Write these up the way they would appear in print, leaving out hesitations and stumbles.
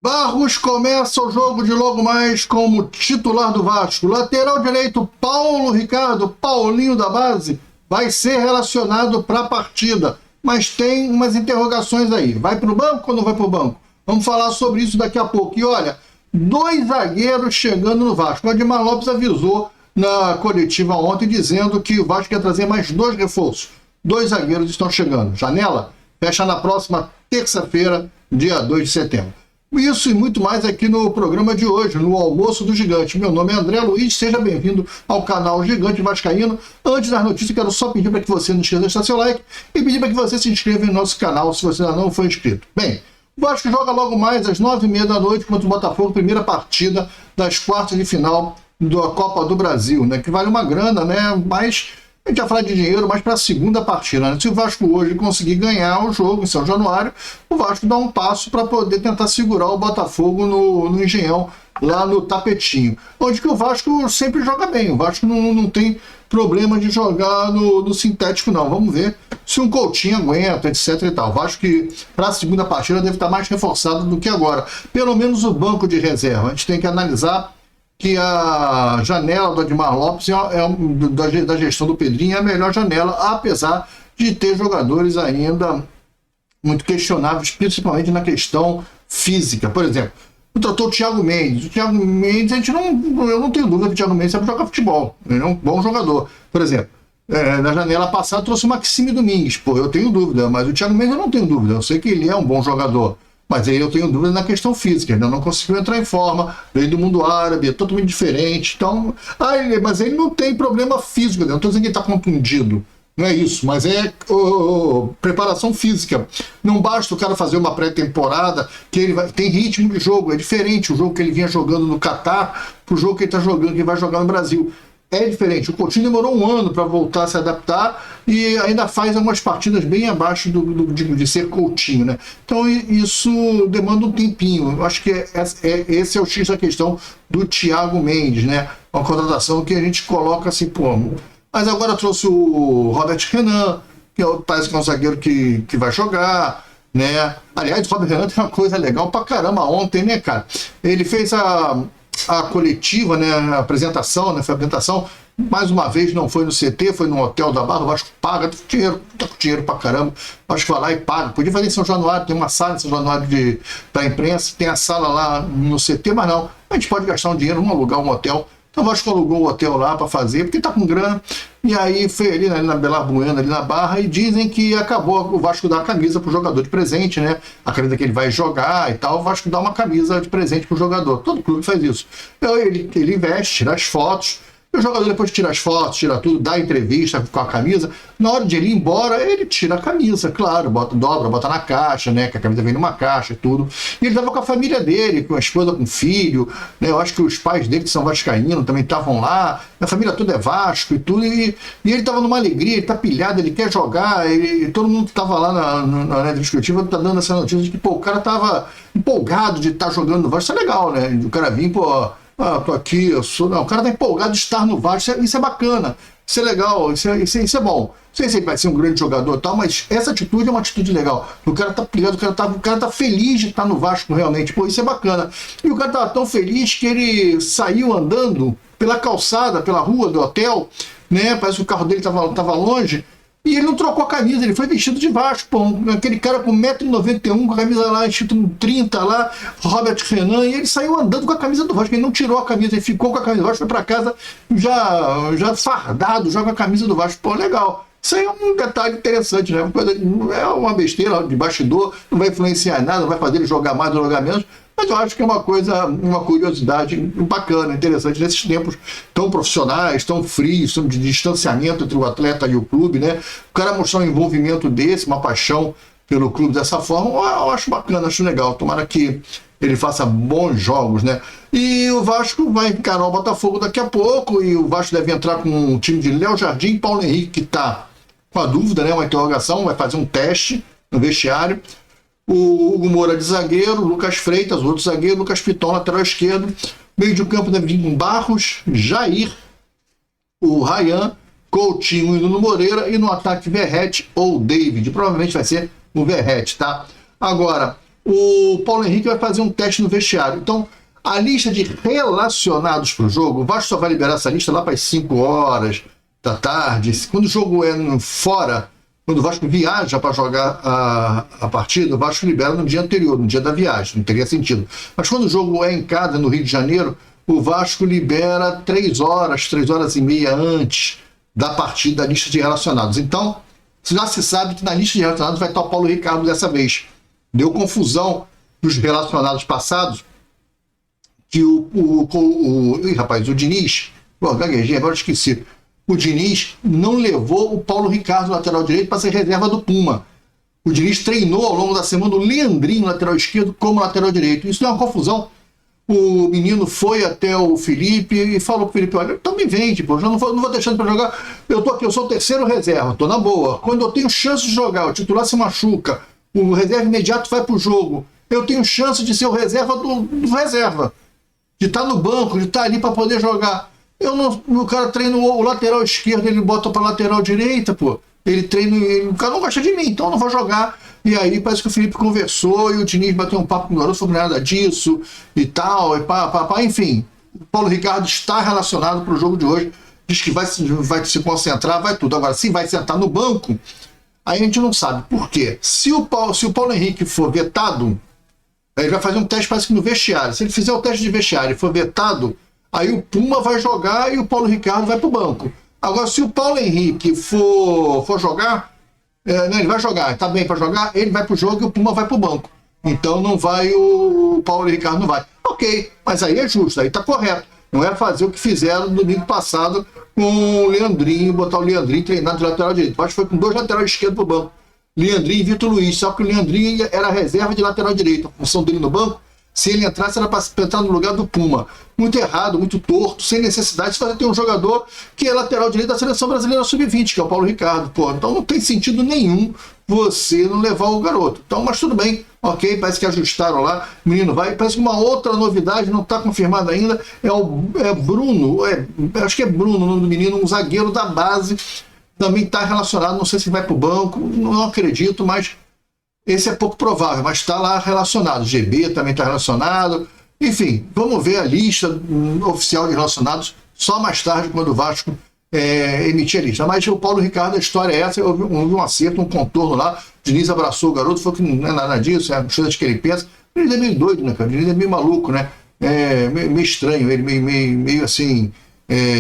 Barros começa o jogo de logo mais como titular do Vasco. Lateral direito, Paulo Ricardo, Paulinho da base, vai ser relacionado para a partida. Mas tem umas interrogações aí. Vai para o banco ou não vai para o banco? Vamos falar sobre isso daqui a pouco. E olha, 2 zagueiros chegando no Vasco. O Admar Lopes avisou na coletiva ontem dizendo que o Vasco ia trazer mais 2 reforços. 2 zagueiros estão chegando. Janela fecha na próxima terça-feira, dia 2 de setembro. Isso e muito mais aqui no programa de hoje, no Almoço do Gigante. Meu nome é André Luiz, seja bem-vindo ao canal Gigante Vascaíno. Antes das notícias, quero só pedir para que você não esqueça de deixar seu like e pedir para que você se inscreva em nosso canal se você ainda não for inscrito. Bem, o Vasco joga logo mais às 9h30 da noite contra o Botafogo, primeira partida das quartas de final da Copa do Brasil, né? Que vale uma grana, né? Mas a gente vai falar de dinheiro, mas para a segunda partida, né? Se o Vasco hoje conseguir ganhar o jogo em São Januário, o Vasco dá um passo para poder tentar segurar o Botafogo no Engenhão, lá no Tapetinho. Onde que o Vasco sempre joga bem. O Vasco não tem problema de jogar no sintético, não. Vamos ver se um Coutinho aguenta, etc e tal. O Vasco que para a segunda partida deve estar mais reforçado do que agora. Pelo menos o banco de reserva. A gente tem que analisar que a janela do Admar Lopes da gestão do Pedrinho é a melhor janela, apesar de ter jogadores ainda muito questionáveis, principalmente na questão física. Por exemplo, tratou o Thiago Mendes. O Thiago Mendes, eu não tenho dúvida que o Thiago Mendes sabe jogar futebol. Ele é um bom jogador. Por exemplo, na janela passada trouxe o Maxime Domingues. Pô, eu tenho dúvida, mas o Thiago Mendes eu não tenho dúvida. Eu sei que ele é um bom jogador. Mas aí eu tenho dúvida na questão física, ainda não conseguiu entrar em forma, veio do mundo árabe, é totalmente diferente. Então, mas ele não tem problema físico, não estou dizendo que ele está contundido, não é isso, mas é preparação física. Não basta o cara fazer uma pré-temporada, que ele tem ritmo de jogo, é diferente o jogo que ele vinha jogando no Catar para o jogo que ele está jogando, que vai jogar no Brasil. É diferente. O Coutinho demorou um ano para voltar a se adaptar e ainda faz algumas partidas bem abaixo de ser Coutinho, né? Então isso demanda um tempinho. Eu acho que esse é o X da questão do Thiago Mendes, né? Uma contratação que a gente coloca assim, pô. Mas agora trouxe o Robert Renan, que parece que é um zagueiro que vai jogar, né? Aliás, o Robert Renan tem uma coisa legal pra caramba ontem, né, cara? Ele fez a coletiva, né, a apresentação, né, foi a apresentação, mais uma vez não foi no CT, foi no Hotel da Barra. O Vasco paga, tá com dinheiro pra caramba, o Vasco vai lá e paga. Podia fazer em São Januário, tem uma sala em São Januário da imprensa, tem a sala lá no CT, mas não, a gente pode gastar um dinheiro, vamos alugar um hotel. Então o Vasco alugou o hotel lá para fazer, porque tá com grana, e aí foi ali na Bela Buena, ali na Barra, e dizem que acabou o Vasco dar a camisa pro jogador de presente, né? A camisa que ele vai jogar e tal, o Vasco dá uma camisa de presente pro jogador. Todo clube faz isso. Então, ele veste, tira as fotos, e o jogador depois tira as fotos, tira tudo, dá entrevista com a camisa. Na hora de ele ir embora, ele tira a camisa, claro, dobra, bota na caixa, né? Que a camisa vem numa caixa e tudo. E ele tava com a família dele, com a esposa, com o filho, né? Eu acho que os pais dele, que são vascaínos, também estavam lá. A família toda é Vasco e tudo. E ele tava numa alegria, ele tá pilhado, ele quer jogar. Todo mundo que tava lá na discutiva tá dando essa notícia de que, pô, o cara tava empolgado de estar jogando no Vasco. Isso é legal, né? O cara vir, pô, tô aqui, Não, o cara tá empolgado de estar no Vasco, isso é bacana, isso é legal, isso é bom. Não sei se ele vai ser um grande jogador e tal, mas essa atitude é uma atitude legal. O cara tá pilhado, o cara tá feliz de estar no Vasco realmente, pô, isso é bacana. E o cara tava tão feliz que ele saiu andando pela calçada, pela rua do hotel, né? Parece que o carro dele tava longe. E ele não trocou a camisa, ele foi vestido de Vasco, pô, aquele cara com 1,91m, com a camisa lá, escrito 30 lá, Robert Renan, e ele saiu andando com a camisa do Vasco, ele não tirou a camisa, ele ficou com a camisa do Vasco, foi pra casa já fardado, joga a camisa do Vasco, pô, legal. Isso aí é um detalhe interessante, né? É uma besteira de bastidor, não vai influenciar nada, não vai fazer ele jogar mais ou jogar menos, mas eu acho que é uma curiosidade bacana, interessante, nesses tempos tão profissionais, tão frios, de distanciamento entre o atleta e o clube, né? O cara mostrar um envolvimento desse, uma paixão pelo clube dessa forma, eu acho bacana, acho legal. Tomara que ele faça bons jogos, né? E o Vasco vai encarar o Botafogo daqui a pouco, e o Vasco deve entrar com um time de Léo Jardim e Paulo Henrique, que está com a dúvida, né? Uma interrogação, vai fazer um teste no vestiário. O Hugo Moura de zagueiro, Lucas Freitas, outro zagueiro, Lucas Piton, lateral esquerdo. Meio de campo deve vir com Barros, Jair, o Ryan, Coutinho e Nuno Moreira. E no ataque, Verrete ou David. Provavelmente vai ser o Verrete, tá? Agora, o Paulo Henrique vai fazer um teste no vestiário. Então, a lista de relacionados para o jogo, o Vasco só vai liberar essa lista lá para as 5 horas da tarde. Quando o jogo é fora, quando o Vasco viaja para jogar a partida, o Vasco libera no dia anterior, no dia da viagem, não teria sentido. Mas quando o jogo é em casa, no Rio de Janeiro, o Vasco libera 3 horas e meia antes da partida a lista de relacionados. Então, já se sabe que na lista de relacionados vai estar o Paulo Ricardo dessa vez. Deu confusão nos relacionados passados, que o Diniz, gaguejei, agora esqueci, o Diniz não levou o Paulo Ricardo, lateral direito, para ser reserva do Puma. O Diniz treinou ao longo da semana o Leandrinho, lateral esquerdo, como lateral direito. Isso é uma confusão. O menino foi até o Felipe e falou pro Felipe, olha, então me vende, pô, eu não vou deixando para jogar, eu tô aqui, eu sou o terceiro reserva, tô na boa. Quando eu tenho chance de jogar, o titular se machuca, o reserva imediato vai pro jogo, eu tenho chance de ser o reserva do reserva, de estar no banco, de estar ali para poder jogar. O cara treina o lateral esquerdo, ele bota para lateral direita, pô. Ele treina, o cara não gosta de mim, então eu não vou jogar. E aí parece que o Felipe conversou e o Diniz bateu um papo com o garoto sobre nada disso e tal, enfim. O Paulo Ricardo está relacionado para o jogo de hoje, diz que vai se concentrar, vai tudo. Agora, se vai sentar no banco, aí a gente não sabe. Por quê? Se o Paulo Henrique for vetado, ele vai fazer um teste, parece que no vestiário. Se ele fizer o teste de vestiário e for vetado, aí o Puma vai jogar e o Paulo Ricardo vai para o banco. Agora, se o Paulo Henrique for jogar, não, ele vai jogar, tá bem para jogar, ele vai para o jogo e o Puma vai para o banco. Então não vai, o Paulo Ricardo não vai. Ok, mas aí é justo, aí tá correto. Não é fazer o que fizeram no domingo passado com o Leandrinho, botar o Leandrinho treinado de lateral direito. Acho que foi com 2 laterais esquerdos para o banco. Leandrinho e Vitor Luiz, só que o Leandrinho era reserva de lateral direito. A função dele no banco, se ele entrasse, era para entrar no lugar do Puma. Muito errado, muito torto, sem necessidade. Se você tem um jogador que é lateral direito da Seleção Brasileira Sub-20, que é o Paulo Ricardo. Pô, então não tem sentido nenhum você não levar o garoto. Então, mas tudo bem, ok, parece que ajustaram lá. O menino vai. Parece que uma outra novidade, não está confirmada ainda, é Bruno, acho que é Bruno o nome do menino, um zagueiro da base, também está relacionado, não sei se vai para o banco, não acredito, mas esse é pouco provável, mas está lá relacionado. O GB também está relacionado. Enfim, vamos ver a lista oficial de relacionados só mais tarde, quando o Vasco emitir a lista. Mas o Paulo Ricardo, a história é essa, houve um acerto, um contorno lá. O Diniz abraçou o garoto, falou que não é nada disso, é coisas que ele pensa. Ele é meio doido, né, cara? O Diniz é meio maluco, né? Meio estranho, ele meio assim,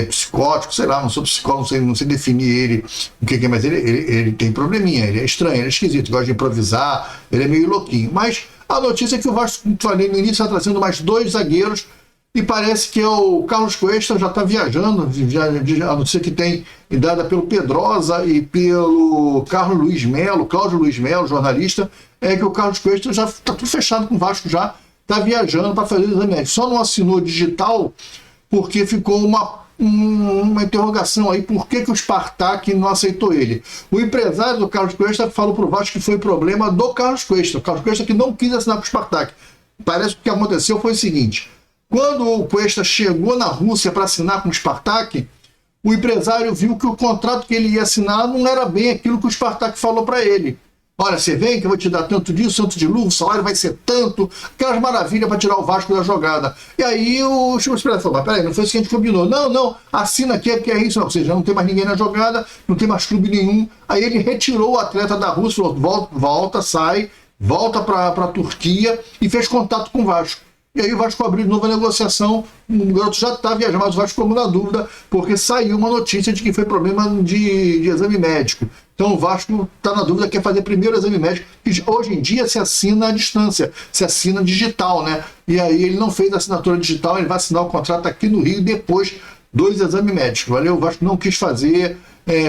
psicótico, sei lá, não sou psicólogo, não sei definir ele, o que é, mas ele tem probleminha, ele é estranho, ele é esquisito, gosta de improvisar, ele é meio louquinho. Mas a notícia é que o Vasco, falei no início, está trazendo mais 2 zagueiros e parece que o Carlos Cuesta já está viajando, a notícia que tem dada pelo Pedrosa e pelo Cláudio Luiz Melo, jornalista, é que o Carlos Cuesta já está tudo fechado com o Vasco, já está viajando para fazer o exame médico. Só não assinou digital porque ficou uma interrogação aí, por que o Spartak não aceitou ele? O empresário do Carlos Cuesta falou para o Vasco que foi problema do Carlos Cuesta. O Carlos Cuesta que não quis assinar com o Spartak. Parece que o que aconteceu foi o seguinte: quando o Cuesta chegou na Rússia para assinar com o Spartak, o empresário viu que o contrato que ele ia assinar não era bem aquilo que o Spartak falou para ele. Olha, você vem que eu vou te dar tanto disso, tanto de luva, o salário vai ser tanto, aquelas maravilhas para tirar o Vasco da jogada. E aí o empresário falou, mas peraí, não foi isso que a gente combinou. Não, assina aqui, porque é isso. Ou seja, não tem mais ninguém na jogada, não tem mais clube nenhum. Aí ele retirou o atleta da Rússia, falou, volta, sai, volta para a Turquia e fez contato com o Vasco. E aí o Vasco abriu nova negociação, o garoto já está viajando, mas o Vasco ficou na dúvida, porque saiu uma notícia de que foi problema de exame médico. Então o Vasco está na dúvida, quer fazer primeiro o exame médico, que hoje em dia se assina à distância, se assina digital, né? E aí ele não fez a assinatura digital, ele vai assinar o contrato aqui no Rio, depois 2 exames médicos. Valeu? O Vasco não quis fazer,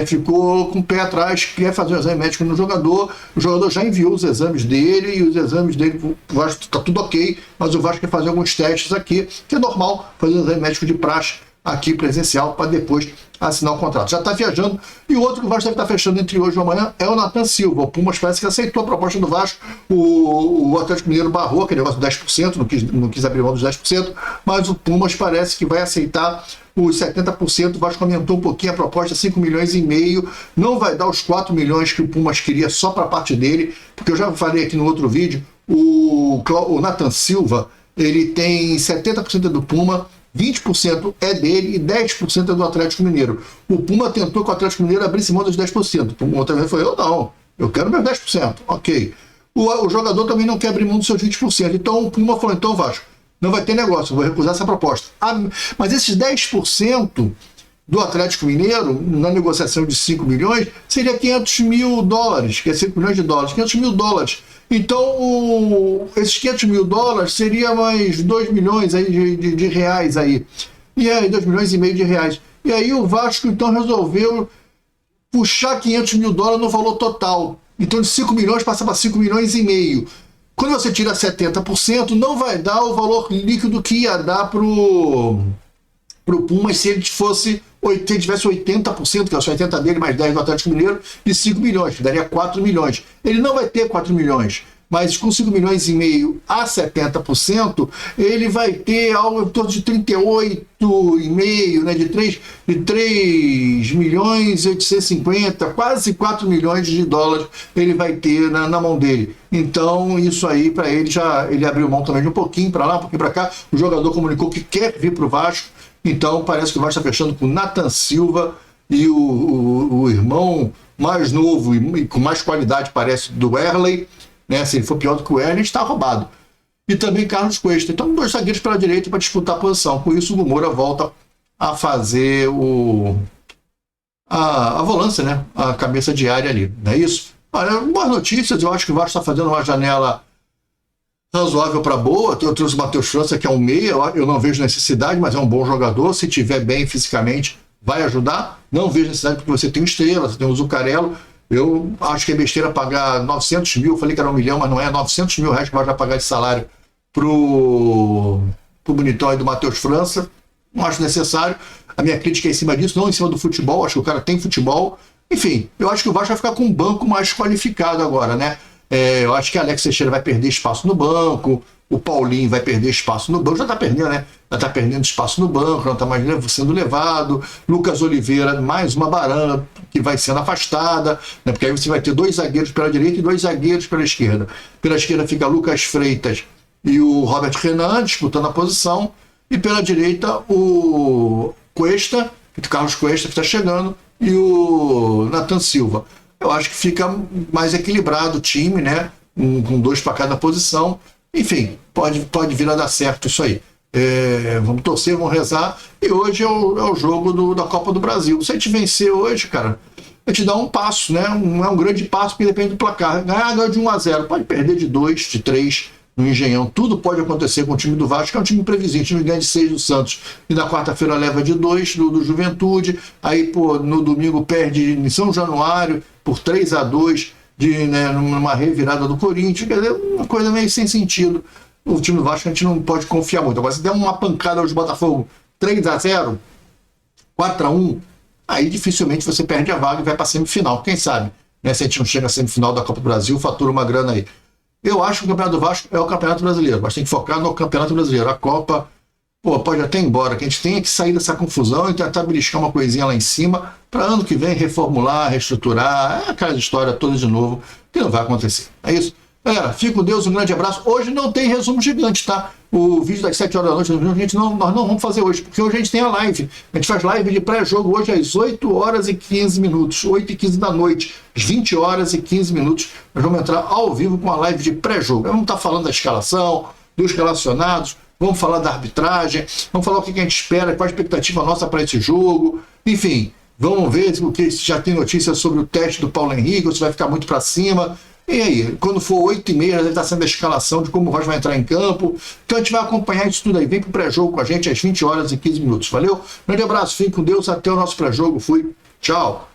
ficou com o pé atrás, quer fazer o exame médico no jogador, o jogador já enviou os exames dele, e os exames dele, o Vasco está tudo ok, mas o Vasco quer fazer alguns testes aqui, que é normal fazer o exame médico de praxe aqui presencial, para depois assinar o contrato. Já está viajando, e o outro que o Vasco deve estar fechando entre hoje e amanhã é o Nathan Silva. O Pumas parece que aceitou a proposta do Vasco, o Atlético Mineiro barrou aquele negócio do 10%, não quis abrir mão dos 10%, mas o Pumas parece que vai aceitar os 70%, o Vasco aumentou um pouquinho a proposta, 5,5 milhões, não vai dar os 4 milhões que o Pumas queria só para a parte dele, porque eu já falei aqui no outro vídeo, O Nathan Silva, ele tem 70% do Puma, 20% é dele e 10% é do Atlético Mineiro. O Puma tentou com o Atlético Mineiro abrir mão dos 10%. O outra vez foi eu, não. Eu quero meus 10%. Ok. O jogador também não quer abrir mão dos seus 20%. Então o Puma falou, então Vasco, não vai ter negócio, eu vou recusar essa proposta. Mas esses 10% do Atlético Mineiro, na negociação de 5 milhões, seria 500 mil dólares, que é 5 milhões de dólares, 500 mil dólares. Então, esses 500 mil dólares seria mais 2 milhões aí de reais aí. E aí, 2 milhões e meio de reais. E aí o Vasco, então, resolveu puxar 500 mil dólares no valor total. Então, de 5 milhões passa para 5 milhões e meio. Quando você tira 70%, não vai dar o valor líquido que ia dar pro Pumas se ele tivesse 80%, que é os 80% dele, mais 10% do Atlético Mineiro, de 5 milhões, que daria 4 milhões. Ele não vai ter 4 milhões, mas com 5 milhões e meio a 70%, ele vai ter algo em torno de 38,5, né, de 3 milhões e 850, quase 4 milhões de dólares ele vai ter na mão dele. Então, isso aí, para ele, ele abriu mão também de um pouquinho para lá, um pouquinho para cá. O jogador comunicou que quer vir para o Vasco. Então, parece que o Vasco está fechando com o Nathan Silva e o irmão mais novo e com mais qualidade, parece, do Erley. Né? Se ele for pior do que o Erley, está roubado. E também Carlos Cuesta. Então, 2 zagueiros pela direita para disputar a posição. Com isso, o Moura volta a fazer a volância, né? A cabeça de área ali. Não é isso? Olha, boas notícias. Eu acho que o Vasco está fazendo uma janela razoável para boa. Eu trouxe o Matheus França, que é um meia, eu não vejo necessidade, mas é um bom jogador. Se tiver bem fisicamente, vai ajudar. Não vejo necessidade porque você tem o Estrela, você tem o Zuccarello. Eu acho que é besteira pagar 900 mil, eu falei que era 1 milhão, mas não é 900 mil reais que vai pagar de salário pro Bonitão e do Matheus França. Não acho necessário. A minha crítica é em cima disso, não em cima do futebol. Acho que o cara tem futebol. Enfim, eu acho que o Vasco vai ficar com um banco mais qualificado agora, né? Eu acho que Alex Teixeira vai perder espaço no banco, o Paulinho vai perder espaço no banco, já está perdendo, né? Já está perdendo espaço no banco, não está mais sendo levado. Lucas Oliveira, mais uma barana que vai sendo afastada, né? Porque aí você vai ter 2 zagueiros pela direita e 2 zagueiros pela esquerda. Pela esquerda fica Lucas Freitas e o Robert Renan disputando a posição, e pela direita o Cuesta, o Carlos Cuesta, que está chegando, e o Nathan Silva. Eu acho que fica mais equilibrado o time, né? Com 2 para cada posição. Enfim, pode vir a dar certo isso aí. Vamos torcer, vamos rezar. E hoje é o jogo da Copa do Brasil. Se a gente vencer hoje, cara, a gente dá um passo, né? Não é um grande passo, porque depende do placar. Ganha de 1-0, pode perder de 2, de 3 no Engenhão. Tudo pode acontecer com o time do Vasco, que é um time imprevisível. O time ganha de 6 do Santos e na quarta-feira leva de 2 do Juventude. Aí, no domingo perde em São Januário por 3-2, né, numa revirada do Corinthians. Quer dizer, uma coisa meio sem sentido. O time do Vasco a gente não pode confiar muito. Agora, se der uma pancada hoje do Botafogo 3-0, 4-1, aí dificilmente você perde a vaga e vai para a semifinal. Quem sabe? Né, se a gente não chega à semifinal da Copa do Brasil, fatura uma grana aí. Eu acho que o Campeonato do Vasco é o Campeonato Brasileiro, mas tem que focar no Campeonato Brasileiro. A Copa, pode até ir embora, que a gente tenha que sair dessa confusão e tentar beliscar uma coisinha lá em cima para ano que vem reformular, reestruturar, aquela história toda de novo, que não vai acontecer. É isso. Galera, fique com Deus, um grande abraço. Hoje não tem resumo gigante, tá? O vídeo das 7 horas da noite, nós não vamos fazer hoje, porque hoje a gente tem a live. A gente faz live de pré-jogo hoje às 8 horas e 15 minutos, 8 e 15 da noite, às 20 horas e 15 minutos. Nós vamos entrar ao vivo com a live de pré-jogo. Vamos estar falando da escalação, dos relacionados, vamos falar da arbitragem, vamos falar o que a gente espera, qual a expectativa nossa para esse jogo. Enfim, vamos ver se já tem notícia sobre o teste do Paulo Henrique, ou se vai ficar muito para cima. E aí, quando for 8h30, deve estar sendo a escalação de como o Vasco vai entrar em campo. Então a gente vai acompanhar isso tudo aí. Vem pro pré-jogo com a gente às 20 horas e 15 minutos. Valeu? Grande abraço, fique com Deus. Até o nosso pré-jogo. Fui. Tchau.